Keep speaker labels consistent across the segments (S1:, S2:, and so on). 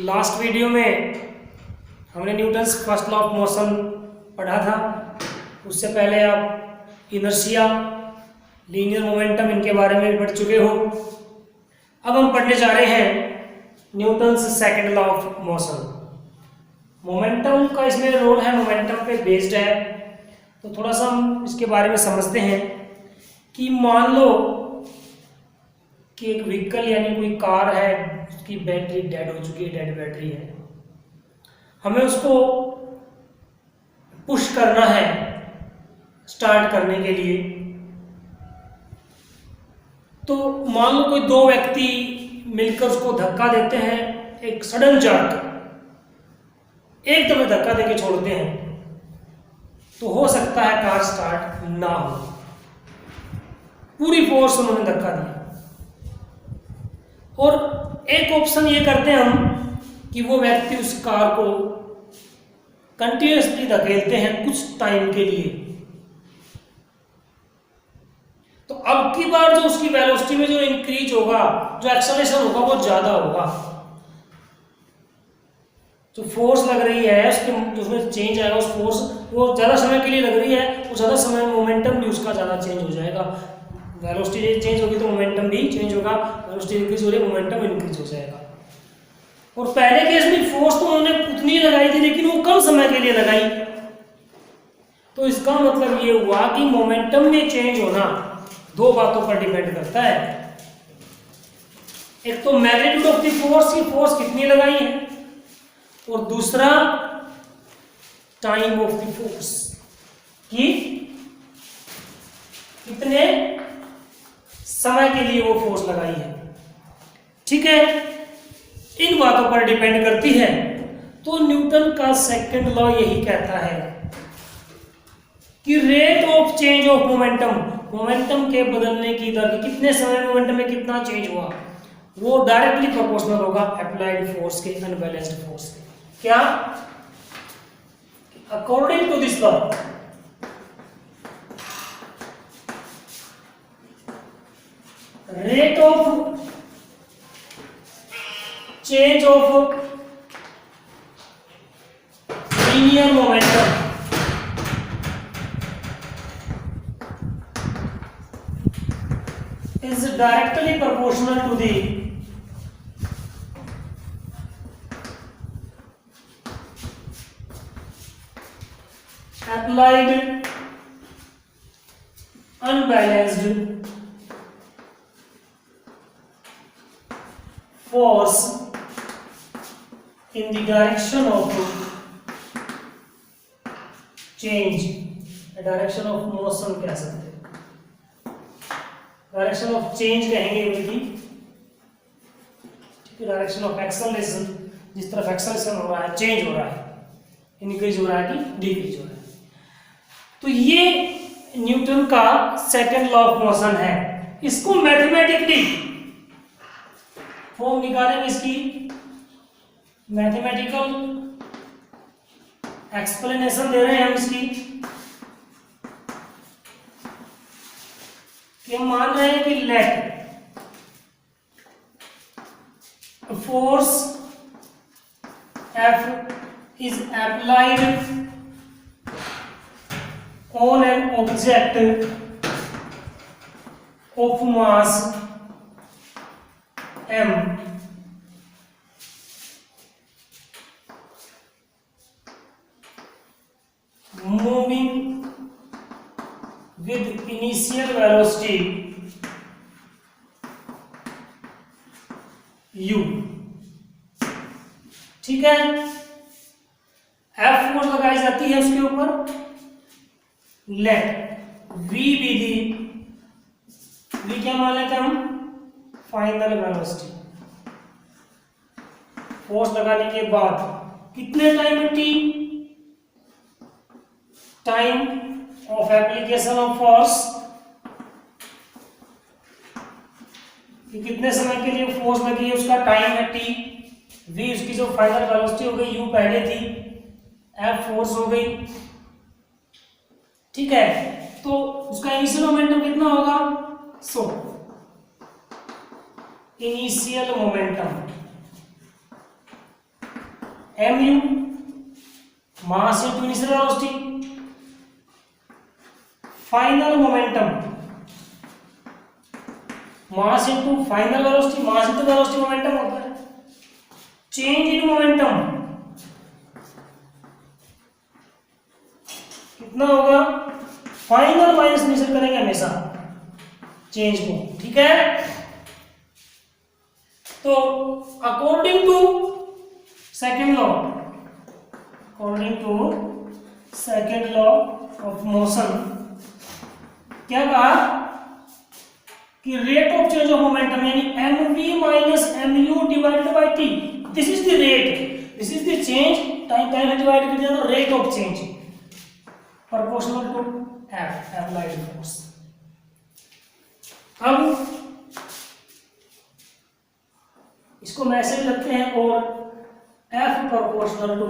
S1: Last video में हमने Newton's first law of motion पढ़ा था। उससे पहले आप इनर्शिया, लीनियर मोमेंटम इनके बारे में भी पढ़ चुके हो। अब हम पढ़ने जा रहे हैं Newton's second law of motion. Momentum का इसमें रोल है, मोमेंटम पे बेस्ड है। तो थोड़ा सा हम इसके बारे में समझते हैं कि मान लो कि एक व्हीकल यानी कोई कार है, उसकी बैटरी डेड हो चुकी है, डेड बैटरी है। हमें उसको पुश करना है स्टार्ट करने के लिए। तो मान लो कोई दो व्यक्ति मिलकर उसको धक्का देते हैं, एक सडन जर्क, एक दफे धक्का देके छोड़ते हैं, तो हो सकता है कार स्टार्ट ना हो। पूरी फोर्स उन्होंने धक्का दिया। और एक ऑप्शन ये करते हैं हम कि वो व्यक्ति उस कार को कंटिन्यूसली धकेलते हैं कुछ टाइम के लिए। तो अब की बार जो उसकी वेलोसिटी में जो इंक्रीज होगा, जो एक्सेलरेशन होगा, वो ज्यादा होगा। जो फोर्स लग रही है उसके उसमें चेंज आएगा, उस फोर्स वो ज्यादा समय के लिए लग रही है, वो ज्यादा समय मोमेंटम भी उसका ज्यादा चेंज हो जाएगा। वेलोसिटी चेंज होगी तो मोमेंटम भी चेंज होगा, वेलोसिटी इंक्रीज हो रही है, मोमेंटम इंक्रीज हो जाएगा। और पहले केस में फोर्स तो उन्होंने उतनी लगाई थी, लेकिन वो कम समय के लिए लगाई। तो इसका मतलब ये हुआ कि मोमेंटम में चेंज होना दो बातों पर डिपेंड करता है। एक तो मैग्नीट्यूड ऑफ द फोर्स, की फोर्स कितनी लगाई है, और दूसरा टाइम ऑफ द फोर्स, कि कितने समय के लिए वो फोर्स लगाई है। ठीक है, इन बातों पर डिपेंड करती है। तो न्यूटन का सेकंड लॉ यही कहता है कि rate of change of momentum, momentum के बदलने की दर, कितने समय मोमेंटम में कितना चेंज हुआ, वो डायरेक्टली प्रोपोर्शनल होगा अप्लाइड फोर्स के अनबैलेंस्ड फोर्स के। क्या? According to this law, rate of change of linear momentum is directly proportional to the applied unbalanced force in the direction of change, direction of motion कह सकते हैं, direction of change कहेंगे बल्कि, ठीक है। Direction of acceleration, जिस तरफ acceleration हो रहा है, चेंज हो रहा है, इंक्रीज हो रहा है कि डिक्रीज हो रहा है। तो ये न्यूटन का सेकंड लॉ ऑफ मोशन है। इसको मैथमेटिकली फॉर्म निकालेंगे, इसकी मैथमेटिकल एक्सप्लेनेशन दे रहे हैं हम इसकी, कि हम मान रहे हैं कि let force F is applied on an object of mass m moving with initial velocity u। ठीक है, F फोर्स लगाई जाती है उसके ऊपर, लेट V भी दी, V क्या मान लेते हैं हम, फाइनल वेलोसिटी। फोर्स लगाने के बाद कितने टाइम में T, time of application of force, कि कितने समय के लिए फोर्स लगी है उसका टाइम है T, V उसकी जो फाइनल वेलोसिटी हो गई, U पहले थी, F फोर्स हो गई। ठीक है, तो उसका इनिशियल मोमेंटम कितना होगा, 100। Initial momentum mu mass into initial velocity, final momentum mass into final velocity, mass into velocity momentum होता है। चेंज इन मोमेंटम कितना होगा, फाइनल माइनस इनिशियल करेंगे हमेशा चेंज को, ठीक है। तो according to second law, according to second law of motion क्या कहा कि rate of change of momentum यानी mv minus mu divided by t, this is the rate, this is the change, time time divide कर दिया तो rate of change proportional to f applied force. अब इसको message लगते हैं और f proportional to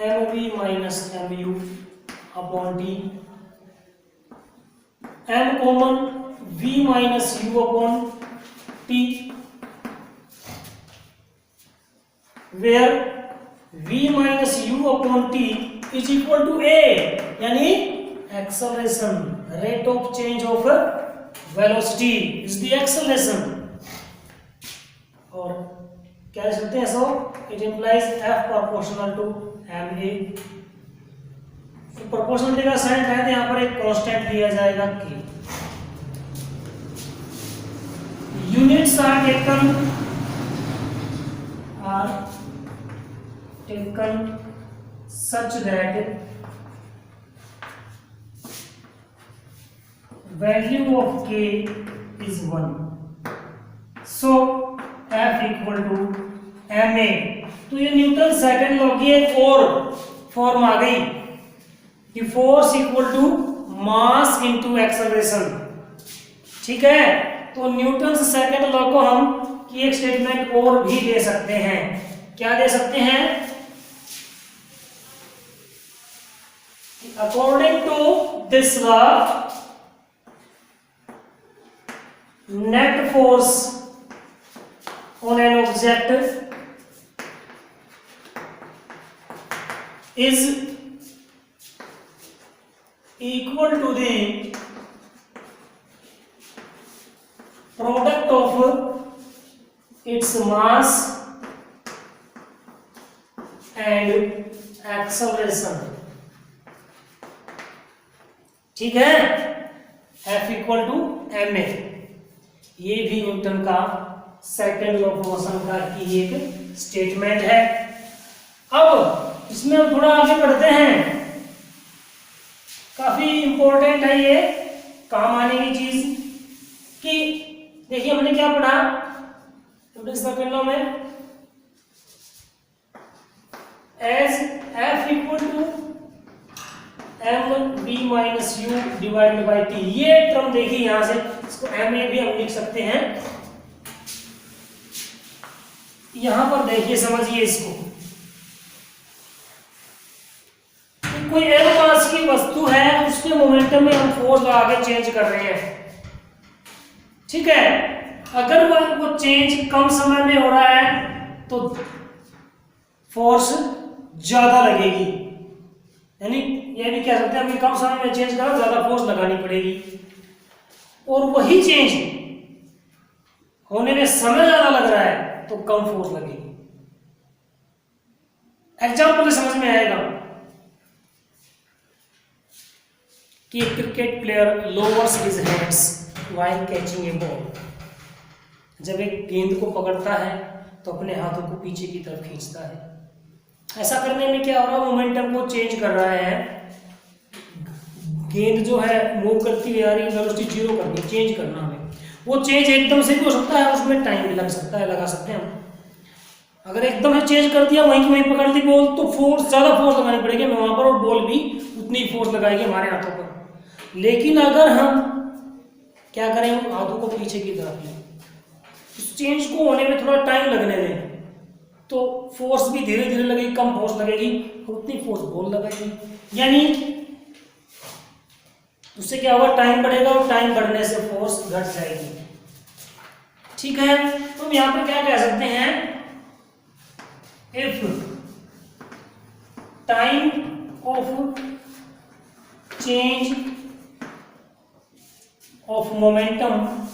S1: mv minus mu अपॉन t, m common v minus u upon t, where v minus u upon t is equal to a, यानी acceleration, rate of change of velocity is the acceleration. और क्या लिख सकते हैं, so it implies f proportional to ma। Proportionality का sign है तो यहाँ पर एक कांस्टेंट दिया जाएगा k। Units are taken such that value of k is 1, so f equal to ma। तो ये न्यूटन सेकंड लॉ की एक और फॉर्म आ गई कि force equal to mass into acceleration, ठीक है। तो न्यूटन सेकंड लॉ को हम की एक स्टेटमेंट और भी दे सकते हैं, क्या दे सकते हैं, according to this law net force on an object is equal to the product of its mass and acceleration, ठीक है। F इक्वल टू ma, ये भी न्यूटन का सेकंड लॉ ऑफ मोशन का की एक स्टेटमेंट है। अब इसमें हम थोड़ा आगे बढ़ते हैं, काफी इंपॉर्टेंट है ये, काम आने की चीज कि देखिए हमने क्या पढ़ा न्यूटन सेकंड लॉ में, as F equal to mv minus u divided by t, ये टर्म देखिए यहां से, इसको ma भी हम लिख सकते हैं। यहां पर देखिए समझिए इसको, कि कोई m मास की वस्तु है, उसके मोमेंटम में हम फोर्स लगा के चेंज कर रहे हैं, ठीक है। अगर वो चेंज कम समय में हो रहा है तो फोर्स ज्यादा लगेगी, यानी ये भी कह सकते हैं कि कम समय में चेंज करो ज्यादा फोर्स लगानी पड़ेगी, और वही चेंज होने में समय ज्यादा लग रहा है तो कम फोर्स लगेगी। एग्जाम्पल समझ में आएगा कि cricket player lowers his hands while catching a ball, जब एक गेंद को पकड़ता है तो अपने हाथों को पीछे की तरफ खींचता है। ऐसा करने में क्या हो रहा है, मोमेंटम को चेंज कर रहा है, गेंद जो है मूव करती हुई आ रही है, वेलोसिटी जीरो करनी, चेंज करना हमें। वो चेंज एकदम से भी हो सकता है, उसमें टाइम भी लग सकता है, लगा सकते हैं हम। अगर एकदम से चेंज कर दिया, वहीं की वहीं पकड़ दी बॉल, तो फोर्स ज्यादा फोर्स लगानी पड़ेगी हमें वहां पर, और बॉल भी उतनी फोर्स लगाएगी हमारे हाथों पर। लेकिन अगर हम क्या करें, हाथों को पीछे की तरफ लें, उस चेंज को होने में थोड़ा टाइम लगने दें, तो फोर्स भी धीरे धीरे लगेगी, कम फोर्स लगेगी, उतनी फोर्स बॉल लगेगी, यानी उससे क्या होगा, टाइम बढ़ेगा, और टाइम बढ़ने से फोर्स घट जाएगी, ठीक है। तो हम यहाँ पर क्या कह सकते हैं if time of change of momentum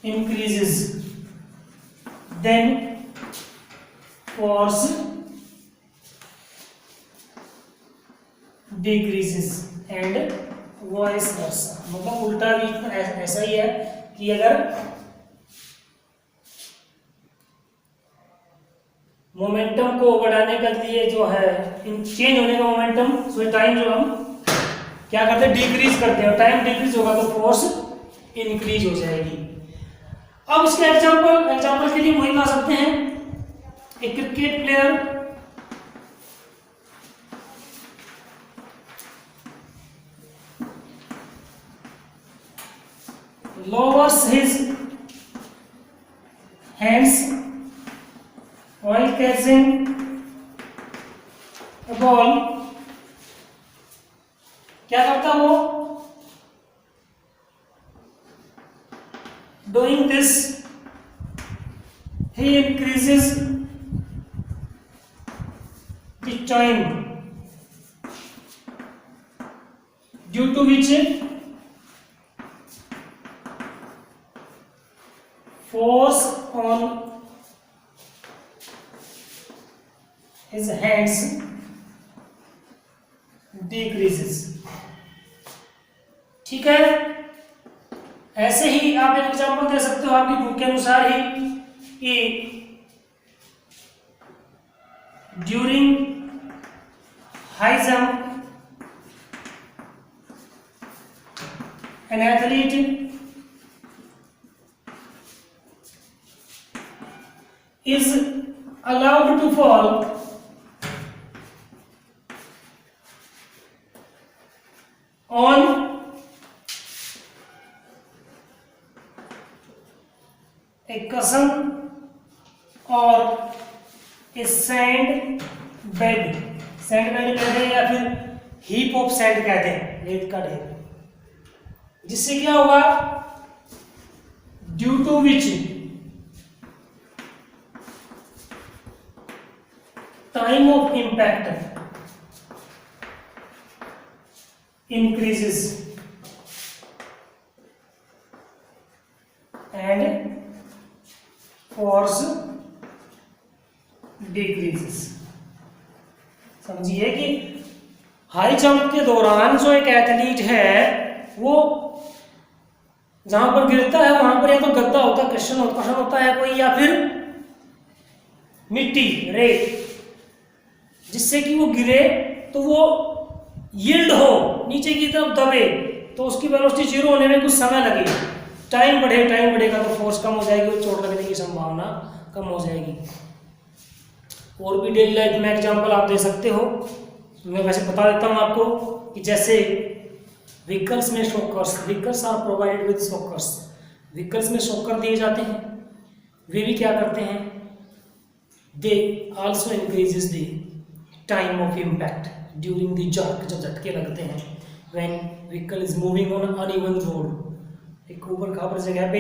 S1: increases, then force decreases and vice versa। मतलब उल्टा भी ऐसा ही है कि अगर मोमेंटम को बढ़ाने के लिए जो है चेंज होने का मोमेंटम, सो टाइम जो हम क्या करते हैं डिक्रीज करते हैं, टाइम डिक्रीज होगा तो फोर्स इंक्रीज हो जाएगी। अब इसके एग्जांपल के लिए वही ला सकते हैं, एक cricket player lowers his hands while catching a ball। क्या करता वो? Doing this he increases the time due to which force on his hands decreases। ठीक है, ऐसे ही आप एक एग्जांपल दे सकते हो आपकी बुक के अनुसार ही कि during high jump an athlete is allowed to fall on a cushion or a sand bed। Sand bed कहते हैं या फिर हीप ऑफ सैंड कहते हैं, रेत का ढेर, जिससे क्या होगा? Due to which time of impact increases and force decreases। समझिए कि हाई जंप के दौरान जो एक एथलीट है वो जहां पर गिरता है वहां पर या तो गद्दा होता है, क्वेश्चन होता है कोई, या फिर मिट्टी, रेत, जिससे कि वो गिरे तो वो यील्ड हो, नीचे की तरफ दबे, तो उसकी वेलोसिटी जीरो होने में कुछ समय लगेगा, टाइम बढ़ेगा तो फोर्स कम हो जाएगी और चोट लगने की संभावना कम हो जाएगी। और भी डेली लाइफ में एग्जांपल आप दे सकते हो, मैं वैसे बता देता हूँ आपको कि जैसे व्हीकल्स में shockers, vehicles are provided with shockers, vehicles में शॉकर दिए जाते हैं, वे भी क्या करते हैं? They also increases the time of impact during the jerk, जब झटके लगते हैं, when vehicle is moving on uneven road, एक ऊपर खाबर जगह पे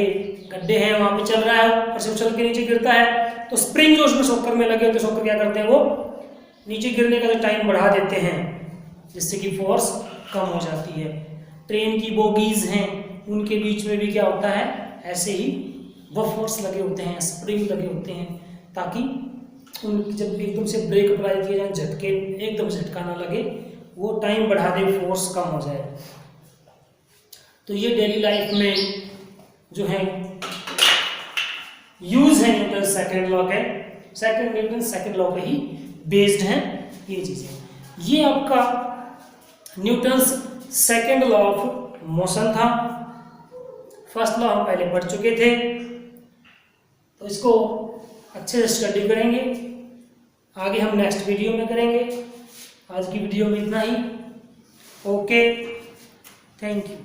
S1: गड्ढे हैं वहां पे चल रहा है, ऊपर से उछल के नीचे गिरता है, तो स्प्रिंग जो उसमें शॉकर में लगे होते हैं, शॉकर क्या करते हैं? वो नीचे गिरने का टाइम बढ़ा देते हैं, जिससे कि फोर्स कम हो जाती है। ट्रेन की बोगीज हैं, उनके बीच में भी क्या होता है? ऐसे ही वो फोर्स लगे होते हैं, स्प्रिंग लगे होते हैं, ताकि उन जब एकदम से ब्रेक अप्लाई किए जाए, झटके एकदम झटका ना लगे, वो टाइम बढ़ा दे, फोर्स कम हो जाए। तो ये डेली लाइफ में जो है यूज है न्यूटन सेकंड लॉ के, न्यूटन सेकंड लॉ पे ही बेस्ड हैं ये चीजें। ये आपका Newton second law of motion था। फर्स्ट लॉ हम पहले पढ़ चुके थे, तो इसको अच्छे से स्टडी करेंगे, आगे हम नेक्स्ट वीडियो में करेंगे। आज की वीडियो में इतना ही। Okay, thank you.